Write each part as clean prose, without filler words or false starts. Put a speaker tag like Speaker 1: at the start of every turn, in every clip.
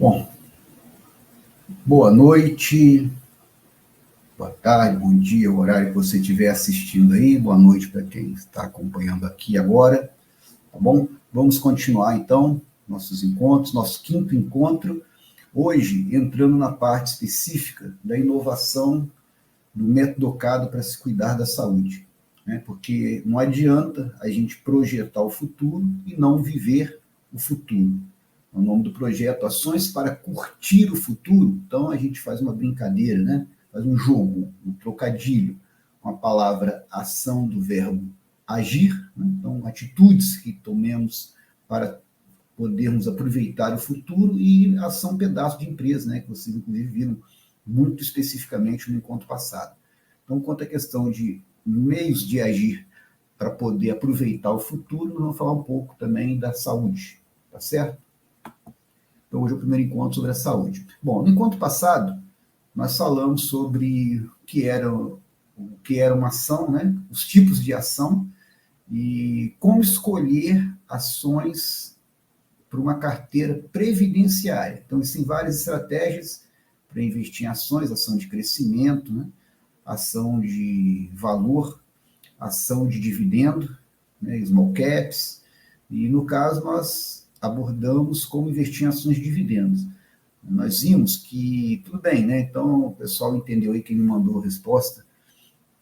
Speaker 1: Bom, boa noite, boa tarde, bom dia, o horário que você estiver assistindo aí, boa noite para quem está acompanhando aqui agora, tá bom? Vamos continuar então nossos encontros, nosso quinto encontro, hoje entrando na parte específica da inovação do método Ocado para se cuidar da saúde, né? Porque não adianta a gente projetar o futuro e não viver o futuro. O nome do projeto Ações para Curtir o Futuro. Então a gente faz uma brincadeira, né? Faz um jogo, um trocadilho com a palavra ação do verbo agir, né? Então atitudes que tomemos para podermos aproveitar o futuro e ação pedaço de empresa, né? Que vocês inclusive viram muito especificamente no encontro passado. Então, quanto à questão de meios de agir para poder aproveitar o futuro, nós vamos falar um pouco também da saúde, tá certo? Então, hoje é o primeiro encontro sobre a saúde. Bom, no encontro passado, nós falamos sobre o que era uma ação, né? Os tipos de ação e como escolher ações para uma carteira previdenciária. Então, existem várias estratégias para investir em ações, ação de crescimento, né? Ação de valor, ação de dividendo, né? Small caps, e no caso nós abordamos como investir em ações de dividendos. Nós vimos que, tudo bem, né? Então o pessoal entendeu aí, quem me mandou a resposta,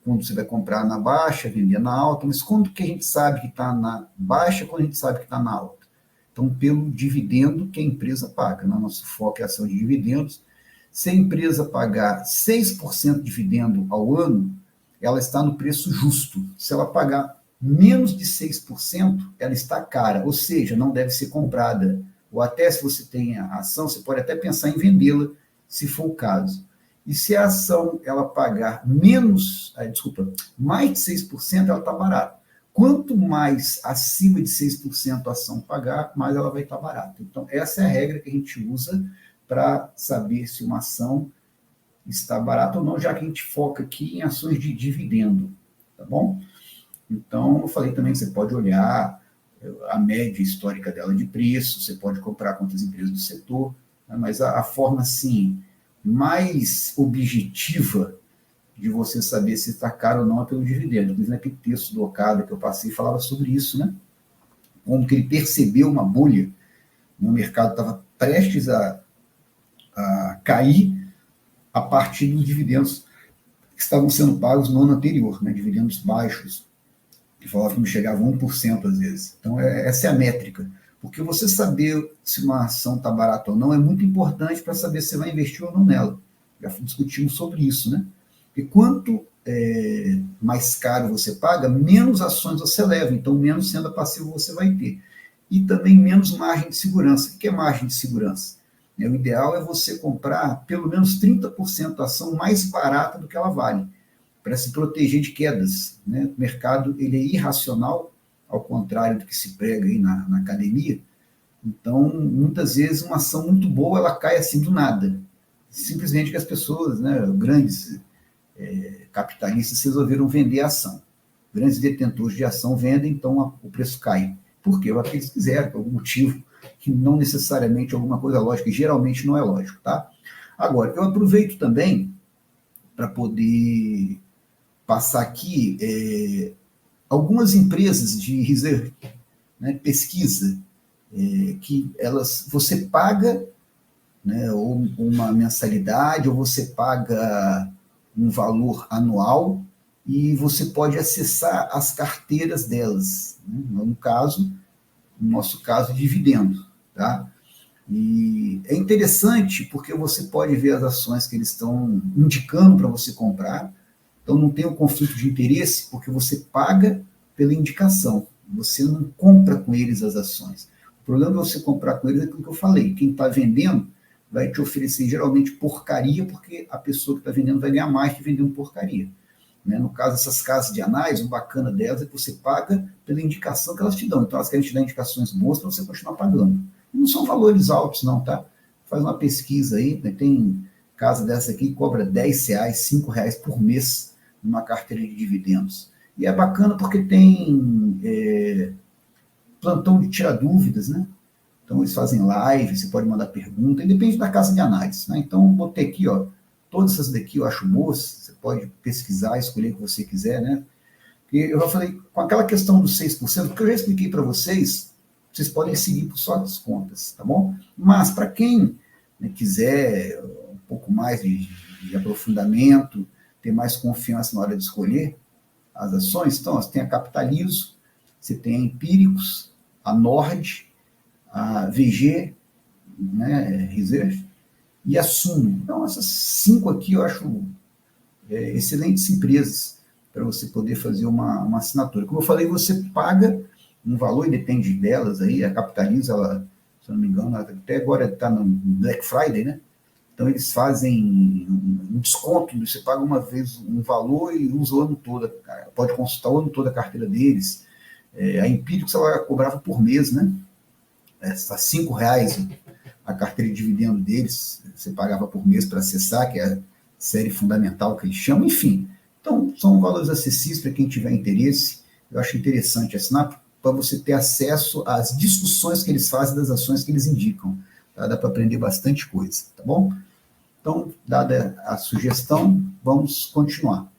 Speaker 1: quando você vai comprar na baixa, vender na alta, mas quando que a gente sabe que está na baixa, quando a gente sabe que está na alta? Então, pelo dividendo que a empresa paga, né? Nosso foco é a ação de dividendos. Se a empresa pagar 6% de dividendo ao ano, ela está no preço justo. Se ela pagar menos de 6%, ela está cara, ou seja, não deve ser comprada. Ou até se você tem a ação, você pode até pensar em vendê-la, se for o caso. E se a ação ela pagar mais de 6%, ela está barata. Quanto mais acima de 6% a ação pagar, mais ela vai estar barata. Então, essa é a regra que a gente usa para saber se uma ação está barata ou não, já que a gente foca aqui em ações de dividendo, tá bom? Então, eu falei também que você pode olhar a média histórica dela de preço, você pode comprar com outras empresas do setor, né? Mas a forma, assim, mais objetiva de você saber se está caro ou não é pelo dividendo. Inclusive, naquele texto do Ocado que eu passei, falava sobre isso, né? Como que ele percebeu uma bolha, no mercado estava prestes a cair a partir dos dividendos que estavam sendo pagos no ano anterior, né? Dividendos baixos, que falavam que não chegavam a 1% às vezes. Então, essa é a métrica. Porque você saber se uma ação está barata ou não é muito importante para saber se você vai investir ou não nela. Já discutimos sobre isso, né? Porque quanto mais caro você paga, menos ações você leva, então menos renda passiva você vai ter. E também menos margem de segurança. O que é margem de segurança? O ideal é você comprar pelo menos 30% da ação mais barata do que ela vale, para se proteger de quedas, né? O mercado ele é irracional, ao contrário do que se prega aí na academia. Então, muitas vezes, uma ação muito boa, ela cai assim do nada. Simplesmente que as pessoas, né, grandes capitalistas, resolveram vender a ação. Grandes detentores de ação vendem, então o preço cai. Por quê? Porque eles quiseram, por algum motivo, que não necessariamente alguma coisa lógica, e geralmente não é lógico, tá? Agora, eu aproveito também para poder passar aqui algumas empresas de research, né, pesquisa, que você paga, né, ou uma mensalidade, ou você paga um valor anual, e você pode acessar as carteiras delas, né, no nosso caso, dividendo, tá? E é interessante porque você pode ver as ações que eles estão indicando para você comprar. Então não tem um conflito de interesse, porque você paga pela indicação, você não compra com eles as ações. O problema de você comprar com eles é aquilo que eu falei, quem está vendendo vai te oferecer geralmente porcaria, porque a pessoa que está vendendo vai ganhar mais que vendendo porcaria. Né? No caso dessas casas de análise, o bacana delas é que você paga pela indicação que elas te dão. Então elas querem te dar indicações boas para você continuar pagando. E não são valores altos não, tá? Faz uma pesquisa aí, né? Tem casa dessa aqui que cobra R$10, R$5 por mês numa carteira de dividendos. E é bacana porque tem plantão de tirar dúvidas, né? Então, eles fazem live, você pode mandar pergunta, e depende da casa de análise, né? Então, eu botei aqui, ó, todas essas daqui eu acho boas, você pode pesquisar, escolher o que você quiser, né? E eu já falei, com aquela questão dos 6%, que eu já expliquei para vocês, vocês podem seguir por suas contas, tá bom? Mas, para quem, né, quiser um pouco mais de aprofundamento, ter mais confiança na hora de escolher as ações, então, você tem a Capitalizo, você tem a Empíricos, a Nord, a VG, né, Reserve, e a Suno. Então, essas 5 aqui eu acho excelentes empresas para você poder fazer uma assinatura. Como eu falei, você paga um valor, e depende delas aí, a Capitaliza, ela, se eu não me engano, até agora está no Black Friday, né? Então eles fazem um desconto, você paga uma vez um valor e usa o ano todo, pode consultar o ano todo a carteira deles. A Empíricos, ela cobrava por mês, né? Está R$ 5 a carteira de dividendo deles, você pagava por mês para acessar, que é a série fundamental que eles chamam, enfim. Então, são valores acessíveis para quem tiver interesse. Eu acho interessante assinar para você ter acesso às discussões que eles fazem das ações que eles indicam. Tá? Dá para aprender bastante coisa, tá bom? Então, dada a sugestão, vamos continuar.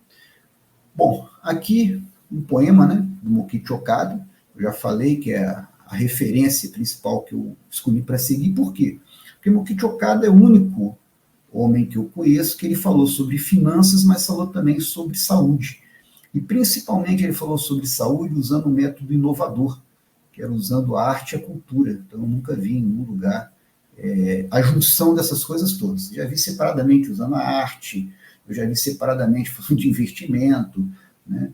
Speaker 1: Bom, aqui um poema, né, do Mokichi Okada. Eu já falei que é a referência principal que eu escolhi para seguir. Por quê? Porque Mokichi Okada é o único homem que eu conheço que ele falou sobre finanças, mas falou também sobre saúde. E principalmente ele falou sobre saúde usando um método inovador, que era usando a arte e a cultura. Então eu nunca vi em nenhum lugar a junção dessas coisas todas. Já vi separadamente usando a arte, eu já vi separadamente falando de investimento, né?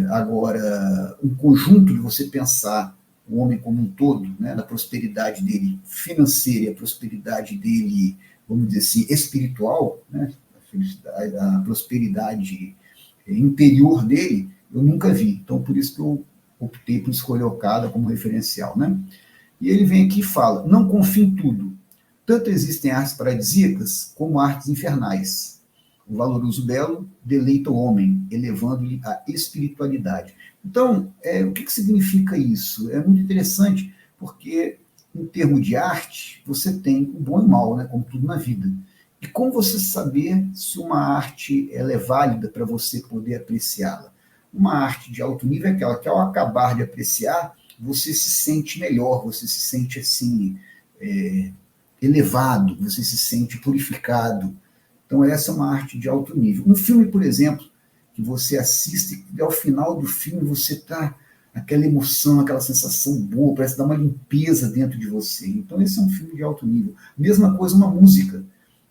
Speaker 1: Agora, um conjunto de você pensar o homem como um todo, né, da prosperidade dele financeira e a prosperidade dele, vamos dizer assim, espiritual, né, a prosperidade interior dele, eu nunca vi. Então, por isso que eu optei por escolher Okada como referencial, né? E ele vem aqui e fala, não confie em tudo. Tanto existem artes paradisíacas como artes infernais. O valoroso belo deleita o homem, elevando-lhe a espiritualidade. Então, o que significa isso? É muito interessante, porque, em termos de arte, você tem o bom e o mal, né, como tudo na vida. E como você saber se uma arte ela é válida para você poder apreciá-la? Uma arte de alto nível é aquela que, ao acabar de apreciar, você se sente melhor, você se sente assim, elevado, você se sente purificado. Então, essa é uma arte de alto nível. Um filme, por exemplo, que você assiste e ao final do filme você está aquela emoção, aquela sensação boa, parece dar uma limpeza dentro de você. Então, esse é um filme de alto nível. Mesma coisa, uma música.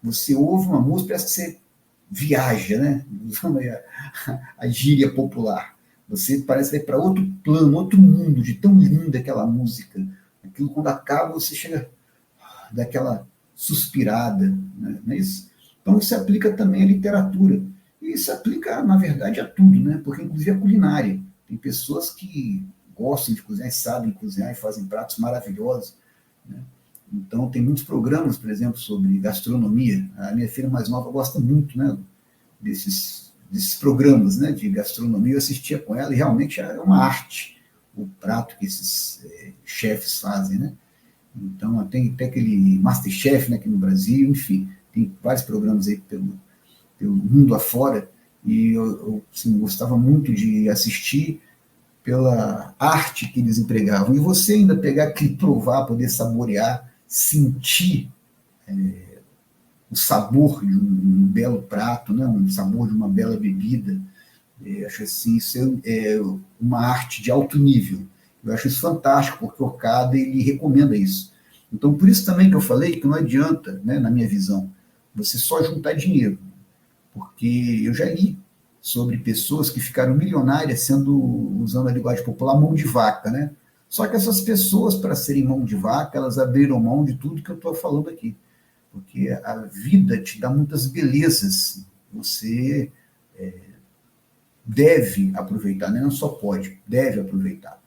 Speaker 1: Você ouve uma música, parece que você viaja, né? Usando a gíria popular. Você parece que vai para outro plano, outro mundo, de tão linda aquela música. Aquilo, quando acaba, você chega daquela suspirada, né? Não é isso? Então, isso se aplica também à literatura. E isso aplica, na verdade, a tudo, né? Porque, inclusive, a culinária. Tem pessoas que gostam de cozinhar, sabem cozinhar e fazem pratos maravilhosos, né? Então, tem muitos programas, por exemplo, sobre gastronomia. A minha filha mais nova gosta muito, né, desses programas, né, de gastronomia. Eu assistia com ela e realmente é uma arte o prato que esses chefes fazem, né? Então, tem até aquele Masterchef, né, aqui no Brasil, enfim, tem vários programas aí pelo mundo afora, e eu assim, gostava muito de assistir pela arte que eles empregavam. E você ainda pegar aquilo, provar, poder saborear, sentir o sabor de um belo prato, né, um sabor de uma bela bebida, acho assim, isso é uma arte de alto nível. Eu acho isso fantástico, porque o Okada ele recomenda isso. Então, por isso também que eu falei que não adianta, né, na minha visão, você só juntar dinheiro, porque eu já li sobre pessoas que ficaram milionárias usando a linguagem popular, mão de vaca, né? Só que essas pessoas, para serem mão de vaca, elas abriram mão de tudo que eu estou falando aqui, porque a vida te dá muitas belezas, você deve aproveitar, né? Não só pode, deve aproveitar.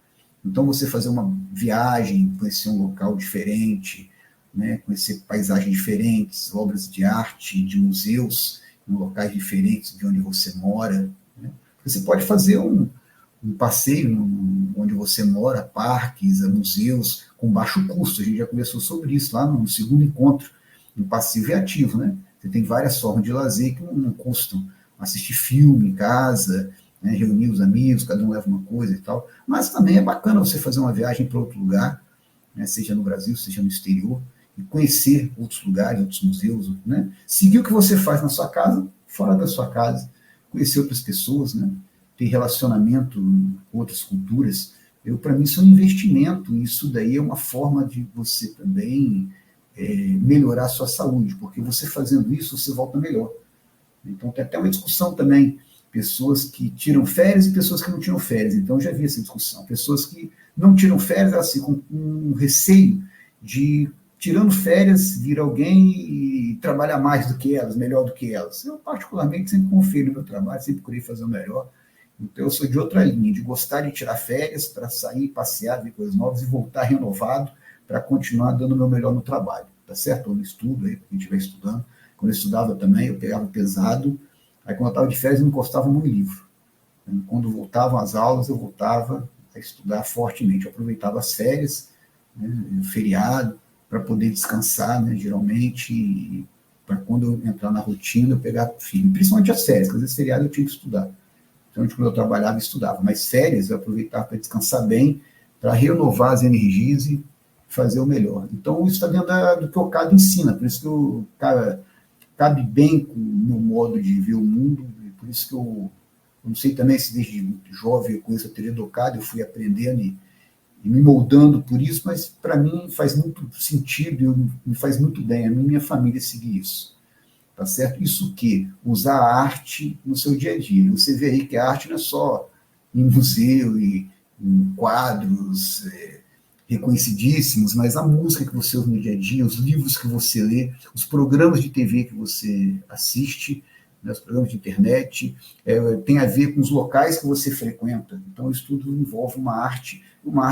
Speaker 1: Então, você fazer uma viagem, conhecer um local diferente, né? Conhecer paisagens diferentes, obras de arte, de museus, em locais diferentes de onde você mora, né? Você pode fazer um passeio onde você mora, parques, museus, com baixo custo. A gente já conversou sobre isso lá no segundo encontro, no passivo e ativo, né? Você tem várias formas de lazer que não custam. Assistir filme em casa, né, reunir os amigos, cada um leva uma coisa e tal. Mas também é bacana você fazer uma viagem para outro lugar, né, seja no Brasil, seja no exterior, e conhecer outros lugares, outros museus, né? Seguir o que você faz na sua casa, fora da sua casa, conhecer outras pessoas, né? Ter relacionamento com outras culturas. Para mim, isso é um investimento, isso daí é uma forma de você também melhorar a sua saúde, porque você fazendo isso, você volta melhor. Então, tem até uma discussão também, pessoas que tiram férias e pessoas que não tiram férias. Então, eu já vi essa discussão. Pessoas que não tiram férias, elas ficam com um receio de, tirando férias, vir alguém e trabalhar mais do que elas, melhor do que elas. Eu, particularmente, sempre confio no meu trabalho, sempre procurei fazer o melhor. Então, eu sou de outra linha, de gostar de tirar férias para sair, passear, ver coisas novas e voltar renovado para continuar dando o meu melhor no trabalho. Tá certo? Ou no estudo, aí, quem estiver estudando. Quando eu estudava também, eu pegava pesado. Aí, quando eu estava de férias, eu encostava no livro. Quando voltavam as aulas, eu voltava a estudar fortemente. Eu aproveitava as férias, né, o feriado, para poder descansar, né, geralmente, para quando eu entrar na rotina, eu pegar firme. Principalmente as férias, porque às vezes feriado eu tinha que estudar. Então, quando eu trabalhava, eu estudava. Mas férias, eu aproveitava para descansar bem, para renovar as energias e fazer o melhor. Então, isso está dentro do que o Okada ensina. Por isso que o cara cabe bem com o meu modo de ver o mundo. E por isso que eu não sei também se desde muito jovem eu conheço a teoria do Okada, eu fui aprendendo e me moldando por isso, mas para mim faz muito sentido e me faz muito bem. A mim e minha família seguir isso. Tá certo? Isso que usar a arte no seu dia a dia. Você vê aí que a arte não é só em museu e em quadros reconhecidíssimos, mas a música que você ouve no dia a dia, os livros que você lê, os programas de TV que você assiste, né, os programas de internet, tem a ver com os locais que você frequenta. Então, isso tudo envolve uma arte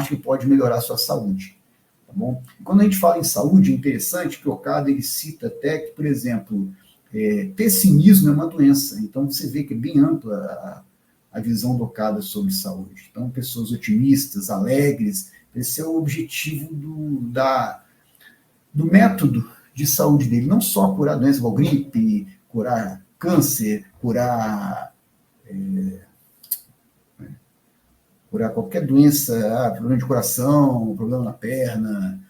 Speaker 1: que pode melhorar a sua saúde. Tá bom? E quando a gente fala em saúde, é interessante que o Okada ele cita até que, por exemplo, pessimismo é uma doença. Então, você vê que é bem ampla a visão do Okada sobre saúde. Então, pessoas otimistas, alegres, esse é o objetivo do método de saúde dele. Não só curar doenças igual gripe, curar câncer, curar qualquer doença, problema de coração, problema na perna,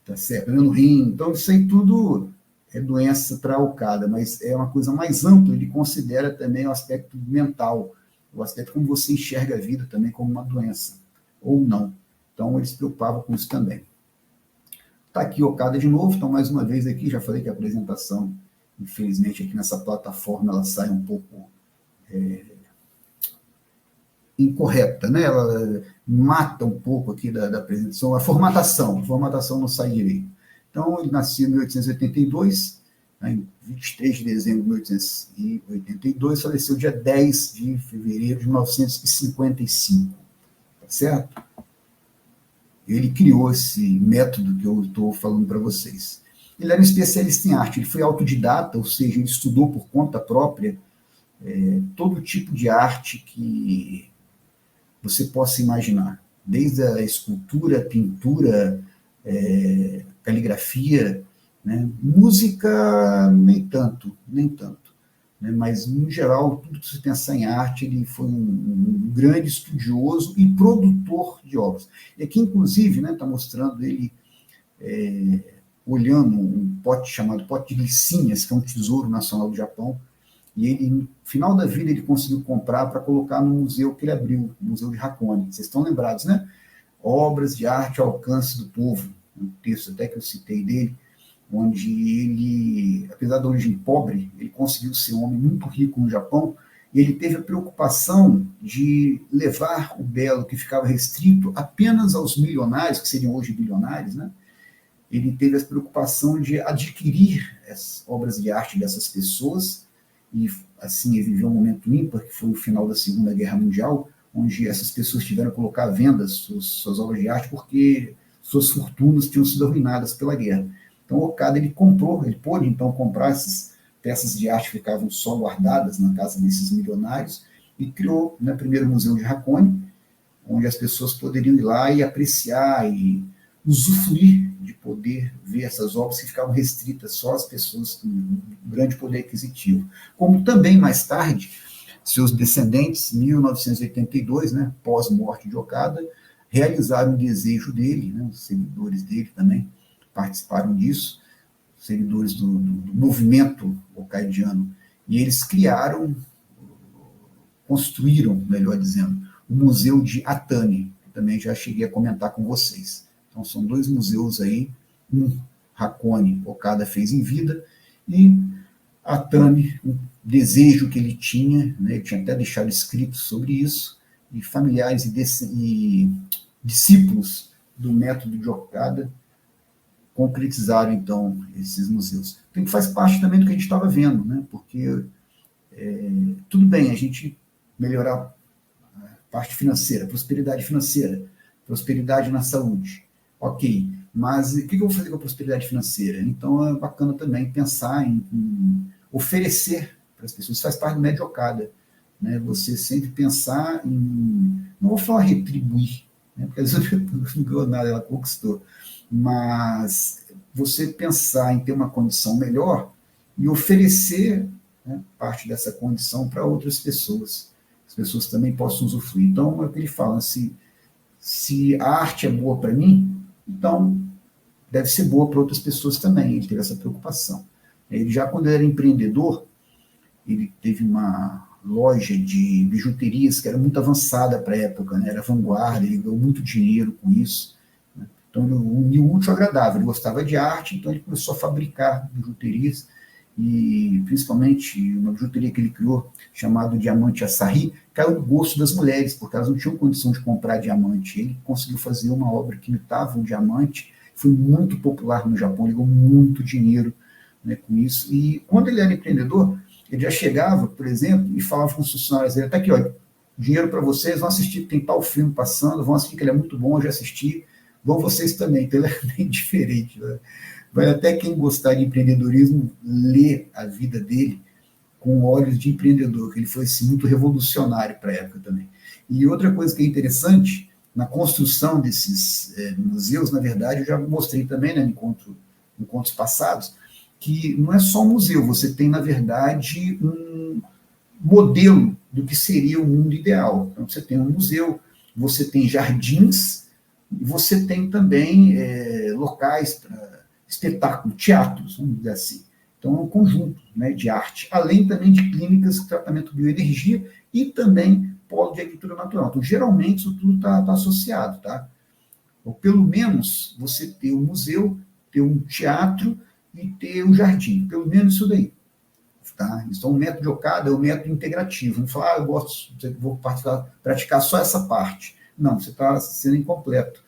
Speaker 1: tá certo? Problema no rim. Então, isso aí tudo é doença para o Okada, mas é uma coisa mais ampla, ele considera também o aspecto mental, o aspecto como você enxerga a vida também como uma doença, ou não. Então, ele se preocupava com isso também. Está aqui o Okada de novo, então, mais uma vez aqui, já falei que a apresentação, infelizmente, aqui nessa plataforma, ela sai um pouco incorreta, né? Ela mata um pouco aqui da apresentação, a formatação não sai direito. Então, ele nasceu em 1882, né, em 23 de dezembro de 1882, faleceu dia 10 de fevereiro de 1955, tá certo? Ele criou esse método que eu estou falando para vocês. Ele era um especialista em arte, ele foi autodidata, ou seja, ele estudou por conta própria todo tipo de arte que você possa imaginar, desde a escultura, pintura, caligrafia, né? Música, nem tanto, né? Mas, no geral, tudo que você pensar em arte, ele foi um grande estudioso e produtor de obras. E aqui, inclusive, está mostrando ele olhando um pote chamado pote de glicinhas, que é um tesouro nacional do Japão, e ele, no final da vida, ele conseguiu comprar para colocar no museu que ele abriu, o Museu de Hakone. Vocês estão lembrados, né? Obras de arte ao alcance do povo, um texto até que eu citei dele, onde ele, apesar da origem pobre, ele conseguiu ser um homem muito rico no Japão, e ele teve a preocupação de levar o belo, que ficava restrito apenas aos milionários, que seriam hoje bilionários, né? Ele teve a preocupação de adquirir as obras de arte dessas pessoas, e assim ele viveu um momento ímpar, que foi o final da Segunda Guerra Mundial, onde essas pessoas tiveram que colocar à venda suas obras de arte porque suas fortunas tinham sido arruinadas pela guerra. Então o Okada ele pôde então comprar essas peças de arte que ficavam só guardadas na casa desses milionários e criou, né, primeiro o Museu de Hakone, onde as pessoas poderiam ir lá e apreciar e usufruir de poder ver essas obras que ficavam restritas só às pessoas com um grande poder aquisitivo. Como também, mais tarde, seus descendentes, em 1982, né, pós-morte de Okada, realizaram o desejo dele, né, os seguidores dele também participaram disso, seguidores do movimento okaidiano, e eles construíram, melhor dizendo, o Museu de Atani, que também já cheguei a comentar com vocês. Então, são dois museus aí, um Hakone Okada fez em vida, e Atani, um desejo que ele tinha, né, ele tinha até deixado escrito sobre isso, e familiares e discípulos do método de Okada concretizaram, então, esses museus. Então, que faz parte também do que a gente estava vendo, né, porque tudo bem a gente melhorar a parte financeira, prosperidade financeira, prosperidade na saúde, ok, mas o que eu vou fazer com a prosperidade financeira? Então é bacana também pensar em oferecer para as pessoas, isso faz parte do médio Okada, né? Você sempre pensar em, não vou falar retribuir, né? Porque às vezes não ganhou nada, ela conquistou, mas você pensar em ter uma condição melhor e oferecer, né, parte dessa condição para outras pessoas. As pessoas também possam usufruir. Então, é o que ele fala, se a arte é boa para mim, então deve ser boa para outras pessoas também. Ele teve essa preocupação. Ele já, quando ele era empreendedor, ele teve uma loja de bijuterias que era muito avançada para a época, né? Era vanguarda, ele ganhou muito dinheiro com isso. Né? Então, ele uniu o útil ao agradável. Ele gostava de arte, então ele começou a fabricar bijuterias, e principalmente uma bijuteria que ele criou, chamado Diamante Asahi, caiu no gosto das mulheres, porque elas não tinham condição de comprar diamante. Ele conseguiu fazer uma obra que imitava um diamante, foi muito popular no Japão, ele ganhou muito dinheiro, né, com isso. E quando ele era empreendedor, ele já chegava, por exemplo, e falava com os funcionários dele, tá aqui, ó, dinheiro para vocês, vão assistir, tem tal filme passando, vão assistir que ele é muito bom, eu já assisti, vão vocês também. Então ele é bem diferente, né? Vai até quem gostar de empreendedorismo ler a vida dele com olhos de empreendedor, que ele foi assim, muito revolucionário para a época também. E outra coisa que é interessante, na construção desses museus, na verdade, eu já mostrei também, né, em encontros passados, que não é só um museu, você tem, na verdade, um modelo do que seria o mundo ideal. Então, você tem um museu, você tem jardins, e você tem também locais para espetáculo, teatros, vamos dizer assim. Então, é um conjunto, né, de arte, além também de clínicas de tratamento de bioenergia e também polo de agricultura natural. Então, geralmente, isso tudo está associado, tá? Ou pelo menos você ter um museu, ter um teatro e ter um jardim. Pelo menos isso daí. Tá? Então, o método de Okada é um método integrativo. Não falar, eu gosto, vou praticar só essa parte. Não, você está sendo incompleto.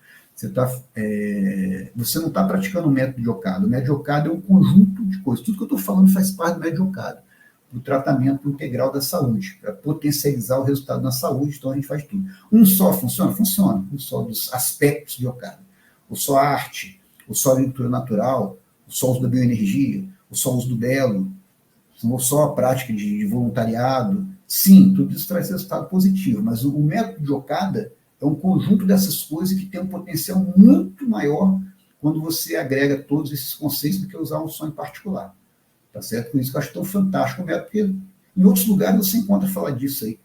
Speaker 1: Você não está praticando o método de Okada. O método de Okada é um conjunto de coisas. Tudo que eu estou falando faz parte do método de Okada, do tratamento integral da saúde, para potencializar o resultado na saúde. Então a gente faz tudo. Um só funciona? Funciona. Um só dos aspectos de Okada. Ou só a arte, ou só a agricultura natural, ou só o uso da bioenergia, ou só o uso do belo, ou só a prática de voluntariado. Sim, tudo isso traz resultado positivo, mas o método de Okada é um conjunto dessas coisas que tem um potencial muito maior quando você agrega todos esses conceitos do que usar um só em particular. Tá certo? Por isso que eu acho tão fantástico o método, porque em outros lugares você encontra falar disso aí.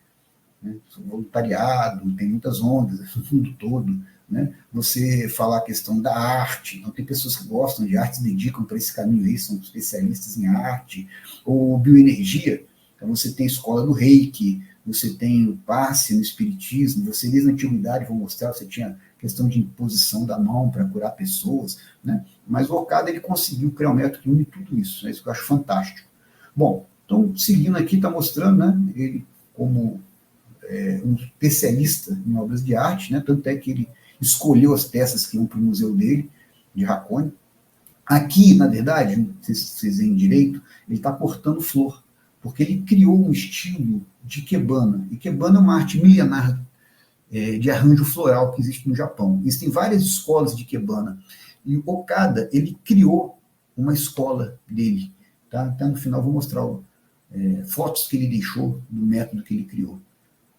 Speaker 1: Né? Voluntariado, tem muitas ondas no mundo todo. Né? Você falar a questão da arte, então tem pessoas que gostam de arte, se dedicam para esse caminho aí, são especialistas em arte, ou bioenergia, então você tem a escola do Reiki, você tem o passe no espiritismo, você desde a antiguidade, vou mostrar, você tinha questão de imposição da mão para curar pessoas, né? Mas o Okada, ele conseguiu criar um método que une tudo isso, é isso que eu acho fantástico. Bom, então, seguindo aqui, está mostrando, né, ele como um especialista em obras de arte, né, tanto é que ele escolheu as peças que iam para o museu dele, de Hakone. Aqui, na verdade, não sei se vocês veem direito, ele está cortando flor, porque ele criou um estilo de Ikebana. Ikebana é uma arte milenar de arranjo floral que existe no Japão. Existem várias escolas de Ikebana. E o Okada, ele criou uma escola dele. Tá? Até no final vou mostrar fotos que ele deixou do método que ele criou.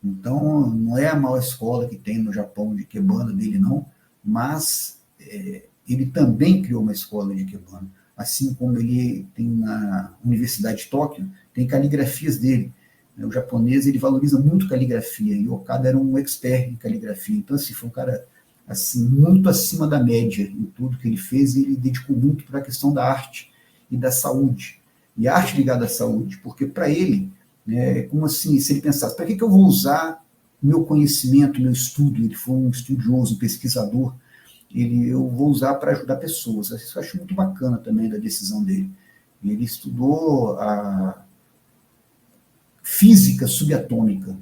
Speaker 1: Então, não é a maior escola que tem no Japão de Ikebana dele, não, mas ele também criou uma escola de Ikebana. Assim como ele tem na Universidade de Tóquio, tem caligrafias dele. O japonês, ele valoriza muito caligrafia, e o Okada era um expert em caligrafia. Então, assim, foi um cara assim, muito acima da média em tudo que ele fez, e ele dedicou muito para a questão da arte e da saúde. E a arte ligada à saúde, porque para ele, né, como assim, se ele pensasse, para que eu vou usar meu conhecimento, meu estudo? Ele foi um estudioso, um pesquisador, eu vou usar para ajudar pessoas. Isso eu acho muito bacana também da decisão dele. Ele estudou a física subatômica.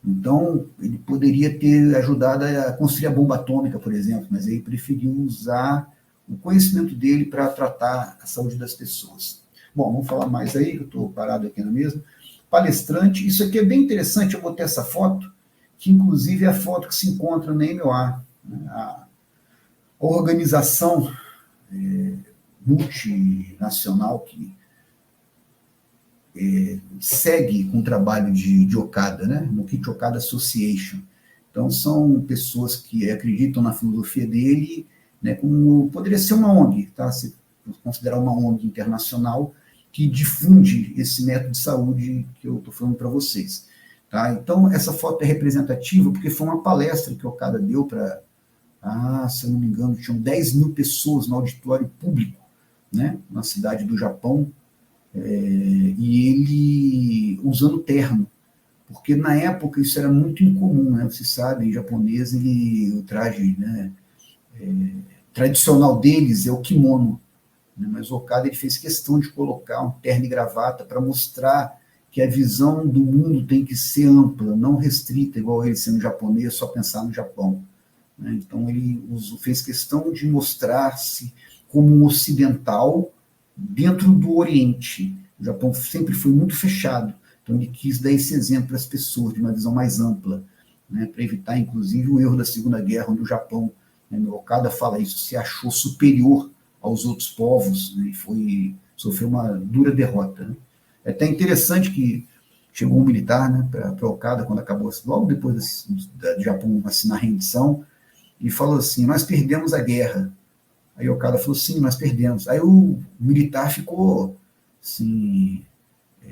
Speaker 1: Então, ele poderia ter ajudado a construir a bomba atômica, por exemplo, mas ele preferiu usar o conhecimento dele para tratar a saúde das pessoas. Bom, vamos falar mais aí, que eu estou parado aqui na mesa. Palestrante, isso aqui é bem interessante, eu botei essa foto, que inclusive é a foto que se encontra na MOA, né? A organização multinacional que segue com o trabalho de Okada, né? No Kit Okada Association. Então, são pessoas que acreditam na filosofia dele, né? Como poderia ser uma ONG, tá? Se considerar uma ONG internacional que difunde esse método de saúde que eu estou falando para vocês. Tá? Então, essa foto é representativa porque foi uma palestra que o Okada deu para, se eu não me engano, tinham 10 mil pessoas no auditório público, né? Na cidade do Japão, e ele usando terno, porque na época isso era muito incomum, né? Você sabe, em japonês, o traje, né, tradicional deles é o kimono, né? Mas o Okada ele fez questão de colocar um terno e gravata para mostrar que a visão do mundo tem que ser ampla, não restrita, igual ele sendo japonês, só pensar no Japão, né? Então ele fez questão de mostrar-se como um ocidental dentro do Oriente. O Japão sempre foi muito fechado, então ele quis dar esse exemplo para as pessoas, de uma visão mais ampla, né, para evitar, inclusive, o erro da Segunda Guerra, onde o Japão, né, no Okada fala isso, se achou superior aos outros povos, né, e sofreu uma dura derrota. Né. É até interessante que chegou um militar, né, para Okada, quando acabou, logo depois do Japão assinar a rendição, e falou assim, nós perdemos a guerra. Aí o cara falou, sim, nós perdemos. Aí o militar ficou, assim,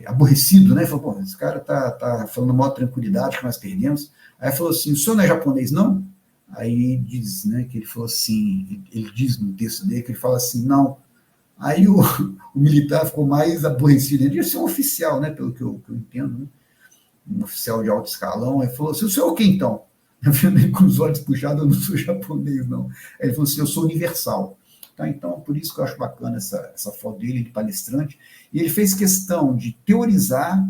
Speaker 1: aborrecido, né? Falou, pô, esse cara tá falando mal de tranquilidade que nós perdemos. Aí falou assim, o senhor não é japonês, não? Aí diz, né, que ele falou assim, ele diz no texto dele, que ele fala assim, não. Aí o militar ficou mais aborrecido. Ele devia ser um oficial, né, pelo que eu entendo, né? Um oficial de alto escalão. Aí falou assim, o senhor é o que então? Eu falei com os olhos puxados, eu não sou japonês, não. Aí ele falou assim, eu sou universal. Tá, então, por isso que eu acho bacana essa foto dele, de palestrante. E ele fez questão de teorizar,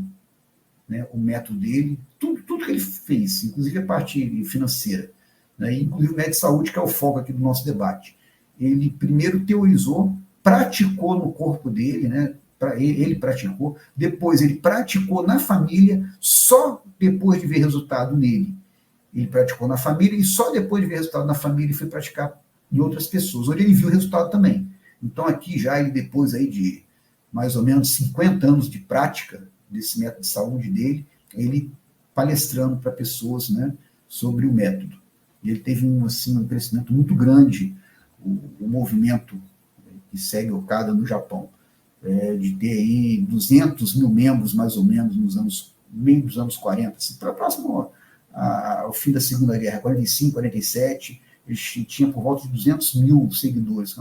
Speaker 1: né, o método dele, tudo que ele fez, inclusive a parte financeira, né, inclusive o método de saúde, que é o foco aqui do nosso debate. Ele primeiro teorizou, praticou no corpo dele, né, ele praticou, depois ele praticou na família, só depois de ver resultado nele. Ele praticou na família e só depois de ver resultado na família ele foi praticar em outras pessoas, onde ele viu o resultado também. Então aqui já ele, depois aí de mais ou menos 50 anos de prática desse método de saúde dele, ele palestrando para pessoas, né, sobre o método. E ele teve um crescimento muito grande, o movimento que segue o Okada no Japão, de ter aí 200 mil membros, mais ou menos, meio dos anos 40, assim, para próximo ao fim da Segunda Guerra, 45, 47, eles tinham por volta de 200 mil seguidores,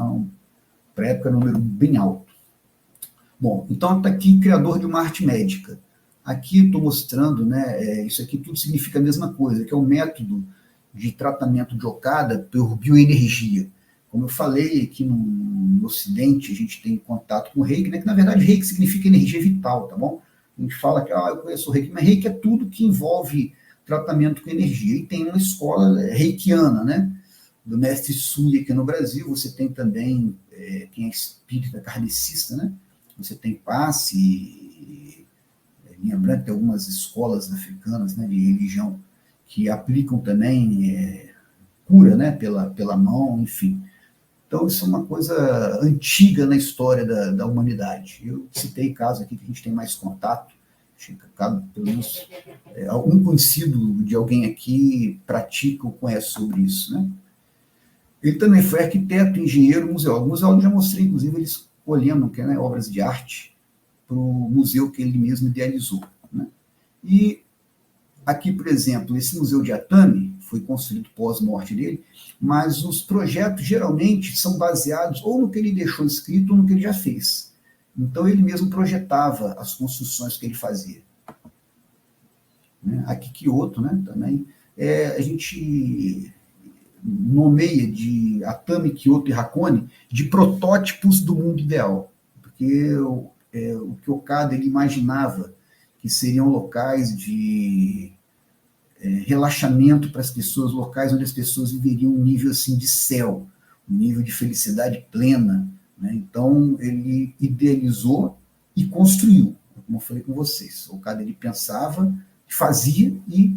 Speaker 1: para a época um número bem alto. Bom, então está aqui criador de uma arte médica. Aqui estou mostrando, né, isso aqui tudo significa a mesma coisa, que é um método de tratamento de Okada por bioenergia. Como eu falei, aqui no Ocidente a gente tem contato com o Reiki, né, que na verdade Reiki significa energia vital, tá bom? A gente fala que eu conheço o Reiki, mas Reiki é tudo que envolve tratamento com energia. E tem uma escola reikiana, né, do mestre Sui aqui no Brasil. Você tem também quem é espírita kardecista, né? Você tem passe, linha branca, tem algumas escolas africanas, né, de religião que aplicam também cura, né, pela mão, enfim. Então, isso é uma coisa antiga na história da humanidade. Eu citei casos aqui que a gente tem mais contato, Pelo menos algum conhecido de alguém aqui pratica ou conhece sobre isso, né? Ele também foi arquiteto, engenheiro, museólogo. Museólogo já mostrei, inclusive, ele escolhendo obras de arte para o museu que ele mesmo idealizou, né? E aqui, por exemplo, esse museu de Atami foi construído pós-morte dele, mas os projetos geralmente são baseados ou no que ele deixou escrito ou no que ele já fez. Então, ele mesmo projetava as construções que ele fazia. Aqui, Kyoto, né, também, a gente nomeia de Atami, Kyoto e Hakone de protótipos do mundo ideal, porque o que Okada ele imaginava que seriam locais de relaxamento para as pessoas, locais onde as pessoas viveriam um nível assim de céu, um nível de felicidade plena, né? Então ele idealizou e construiu, como eu falei com vocês. O Okada ele pensava, fazia e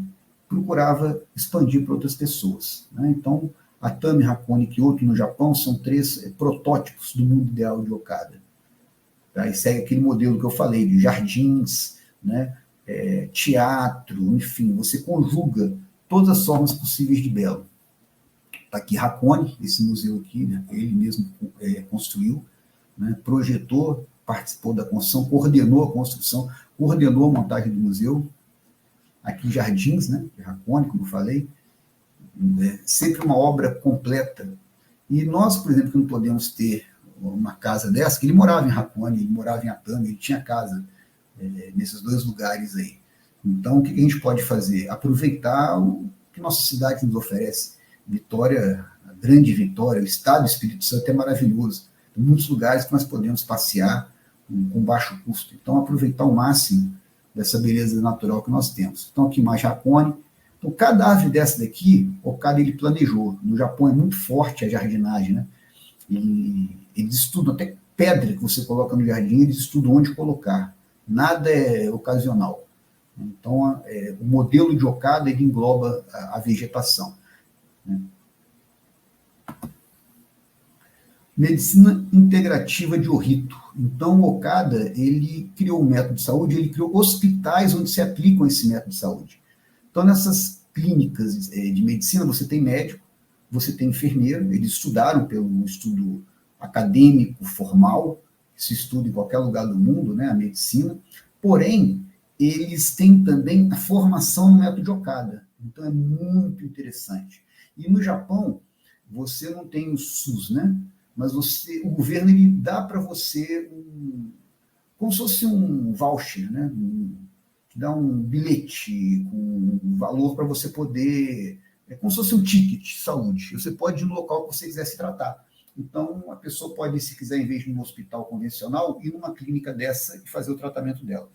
Speaker 1: procurava expandir para outras pessoas, né? Então Atami, Hakone e Kyoto no Japão são 3 protótipos do mundo ideal de Okada. Tá? E segue aquele modelo que eu falei de jardins, né? Teatro, enfim, você conjuga todas as formas possíveis de belo. Está aqui Hakone, esse museu aqui, né? Ele mesmo construiu, né? Projetou, participou da construção, coordenou a construção, coordenou a montagem do museu. Aqui Jardins, né? Hakone, como eu falei, sempre uma obra completa. E nós, por exemplo, que não podemos ter uma casa dessa, que ele morava em Hakone, ele morava em Atami, ele tinha casa nesses 2 lugares aí. Então, o que a gente pode fazer? Aproveitar o que nossa cidade nos oferece. Vitória, a grande Vitória, o estado do Espírito Santo é maravilhoso. Tem muitos lugares que nós podemos passear com baixo custo. Então, aproveitar o máximo dessa beleza natural que nós temos. Então, aqui mais Hakone. Então, cada árvore dessa daqui, o Okada ele planejou. No Japão é muito forte a jardinagem, né? E eles estudam até pedra que você coloca no jardim, eles estudam onde colocar. Nada é ocasional. Então, o modelo de Okada ele engloba a vegetação. Né? Medicina integrativa de Ohito. Então, o Okada ele criou um método de saúde, ele criou hospitais onde se aplicam esse método de saúde. Então, nessas clínicas de medicina, você tem médico, você tem enfermeiro, eles estudaram pelo estudo acadêmico, formal, que se estuda em qualquer lugar do mundo, né, a medicina, porém, eles têm também a formação no método de Okada. Então, é muito interessante. E no Japão, você não tem o SUS, né? Mas o governo ele dá para você como se fosse um voucher, né? Dá um bilhete com um valor para você poder... É como se fosse um ticket de saúde. Você pode ir no local que você quiser se tratar. Então, a pessoa pode, se quiser, em vez de um hospital convencional, ir numa clínica dessa e fazer o tratamento dela.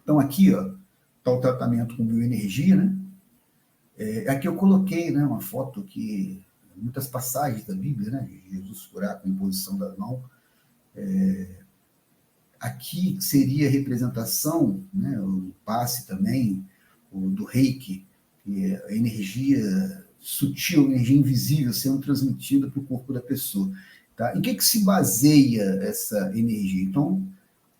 Speaker 1: Então, aqui está o tratamento com bioenergia, né? Aqui eu coloquei, né, uma foto que muitas passagens da Bíblia, né? Jesus curar com a imposição da mão. Aqui seria a representação, né, o passe também, do reiki, que é a energia sutil, energia invisível sendo transmitida para o corpo da pessoa. Tá? Em que se baseia essa energia? Então,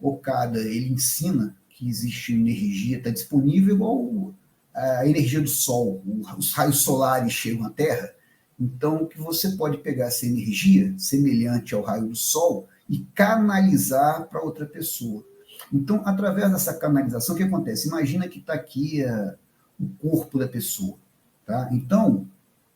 Speaker 1: Okada ele ensina que existe energia, está disponível igual a energia do Sol, os raios solares chegam à Terra, então que você pode pegar essa energia, semelhante ao raio do Sol, e canalizar para outra pessoa. Então, através dessa canalização, o que acontece? Imagina que está aqui o corpo da pessoa. Tá? Então,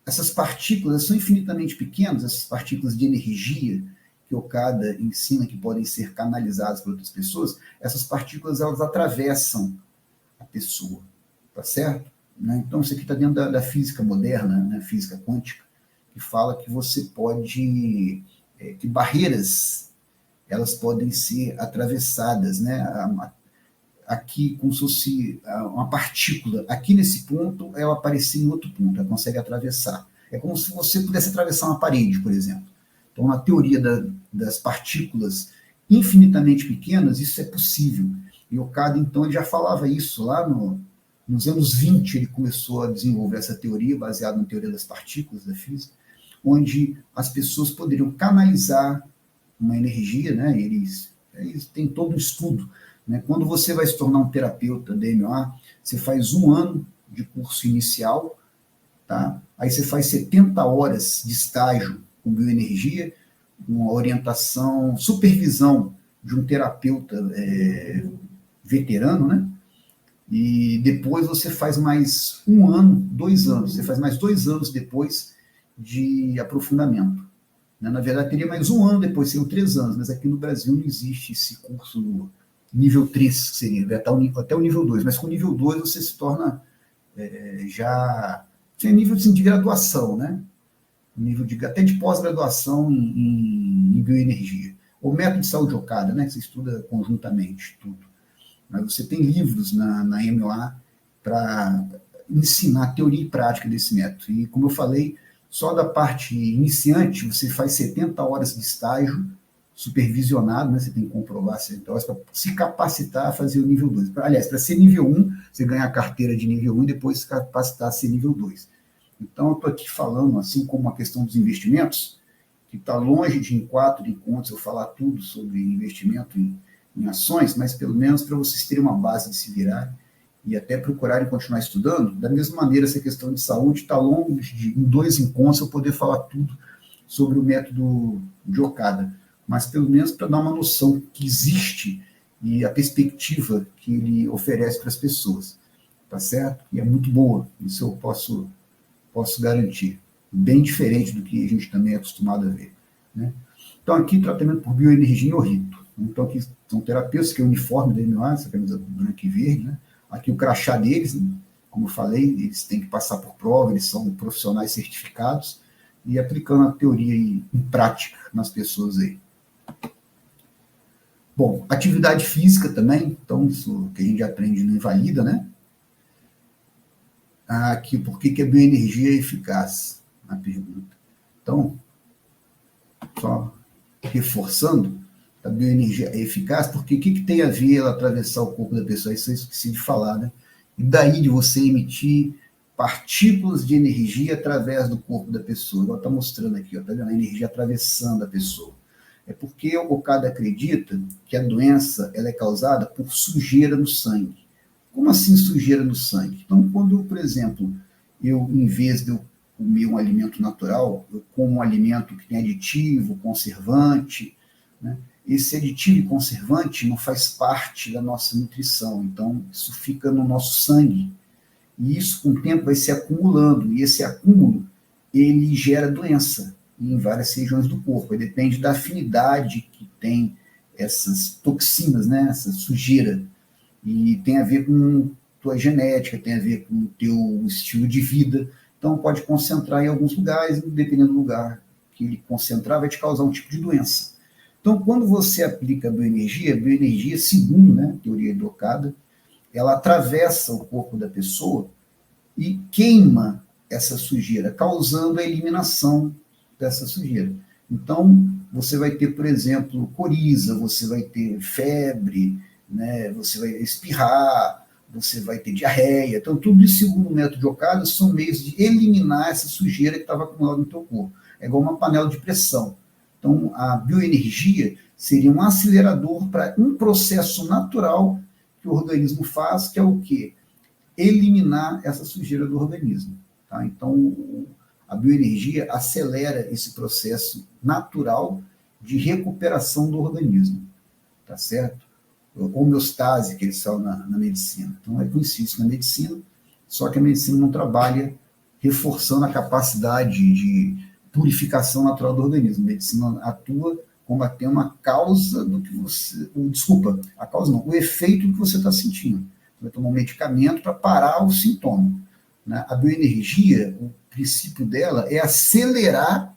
Speaker 1: essas partículas são infinitamente pequenas, essas partículas de energia que Okada ensina que podem ser canalizadas por outras pessoas, essas partículas elas atravessam a pessoa, tá certo? Né? Então, isso aqui está dentro da física moderna, né? Física quântica, que fala que você pode, que barreiras elas podem ser atravessadas, né? Aqui, como se fosse uma partícula, aqui nesse ponto, ela aparecer em outro ponto, ela consegue atravessar. É como se você pudesse atravessar uma parede, por exemplo. Então, na teoria das partículas infinitamente pequenas, isso é possível. E Okada, então, ele já falava isso lá nos anos 20, ele começou a desenvolver essa teoria, baseada na teoria das partículas da física, onde as pessoas poderiam canalizar uma energia, né? Eles têm todo um estudo né? Quando você vai se tornar um terapeuta DMA, você faz 1 ano de curso inicial, tá? Aí você faz 70 horas de estágio com bioenergia, uma orientação, supervisão de um terapeuta veterano, né? E depois você faz mais 1 ano, 2 anos, você faz mais 2 anos depois de aprofundamento. Né? Na verdade, teria mais 1 ano depois, seriam 3 anos, mas aqui no Brasil não existe esse curso nível 3, que seria até o nível 2, mas com o nível 2 você se torna já tinha nível assim, de graduação, né? Nível até de pós-graduação em bioenergia. Ou método de saúde Okada, né? Que você estuda conjuntamente tudo. Mas você tem livros na MOA para ensinar teoria e prática desse método. E, como eu falei, só da parte iniciante, você faz 70 horas de estágio supervisionado, né? Você tem que comprovar 70 horas para se capacitar a fazer o nível 2. Aliás, para ser nível 1, você ganha a carteira de nível 1 e depois se capacitar a ser nível 2. Então, eu estou aqui falando, assim como a questão dos investimentos, que está longe de em 4 encontros eu falar tudo sobre investimento em ações, mas pelo menos para vocês terem uma base de se virar e até procurarem continuar estudando. Da mesma maneira, essa questão de saúde está longe de, em 2 encontros, eu poder falar tudo sobre o método de Okada, mas pelo menos para dar uma noção que existe e a perspectiva que ele oferece para as pessoas, tá certo? E é muito boa, isso eu posso garantir. Bem diferente do que a gente também é acostumado a ver, né? Então, aqui, tratamento por bioenergia em Orrito. Então, aqui são terapeutas, que é o uniforme da MOA, essa camisa branca e verde, né? Aqui o crachá deles, né? Como eu falei, eles têm que passar por prova, eles são profissionais certificados e aplicando a teoria em prática nas pessoas aí. Bom, atividade física também, então isso que a gente aprende no Invalida, né? Aqui, por que a bioenergia é eficaz? A pergunta. Então, só reforçando, a bioenergia é eficaz, porque o que tem a ver ela atravessar o corpo da pessoa? Isso eu esqueci de falar, né? E daí de você emitir partículas de energia através do corpo da pessoa. Ela está mostrando aqui, ó, tá vendo? A energia atravessando a pessoa. É porque o Okada acredita que a doença ela é causada por sujeira no sangue. Como assim sujeira no sangue? Então, quando, por exemplo, em vez de eu comer um alimento natural, eu como um alimento que tem aditivo, conservante, né? Esse aditivo e conservante não faz parte da nossa nutrição, então isso fica no nosso sangue. E isso, com o tempo, vai se acumulando, e esse acúmulo, ele gera doença em várias regiões do corpo. Ele depende da afinidade que tem essas toxinas, né? Essa sujeira. E tem a ver com tua genética, tem a ver com o teu estilo de vida. Então, pode concentrar em alguns lugares, e dependendo do lugar que ele concentrar, vai te causar um tipo de doença. Então, quando você aplica a bioenergia, segundo, né, a teoria de Okada, ela atravessa o corpo da pessoa e queima essa sujeira, causando a eliminação dessa sujeira. Então, você vai ter, por exemplo, coriza, você vai ter febre, né, você vai espirrar, você vai ter diarreia. Então, tudo isso, segundo o método de Okada, são meios de eliminar essa sujeira que estava acumulada no teu corpo. É igual uma panela de pressão. Então, a bioenergia seria um acelerador para um processo natural que o organismo faz, que é o quê? Eliminar essa sujeira do organismo. Tá? Então, a bioenergia acelera esse processo natural de recuperação do organismo. Tá certo? Homeostase, que eles falam na medicina. Então, é conhecido isso na medicina, só que a medicina não trabalha reforçando a capacidade de purificação natural do organismo. A medicina atua combatendo a causa do que você... Desculpa, a causa não, o efeito do que você está sentindo. Você vai tomar um medicamento para parar o sintoma. Né? A bioenergia, o princípio dela é acelerar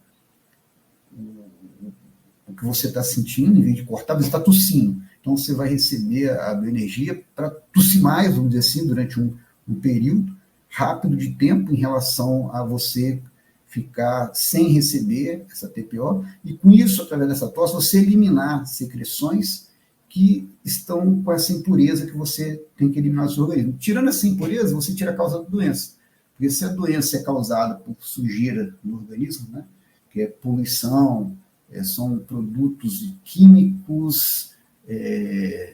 Speaker 1: o que você está sentindo, em vez de cortar, você está tossindo. Então, você vai receber a bioenergia para tossir mais, vamos dizer assim, durante um período rápido de tempo em relação a você ficar sem receber essa TPO, e com isso, através dessa tosse, você eliminar secreções que estão com essa impureza que você tem que eliminar do seu organismo. Tirando essa impureza, você tira a causa da doença. Porque se a doença é causada por sujeira no organismo, né, que é poluição, são produtos químicos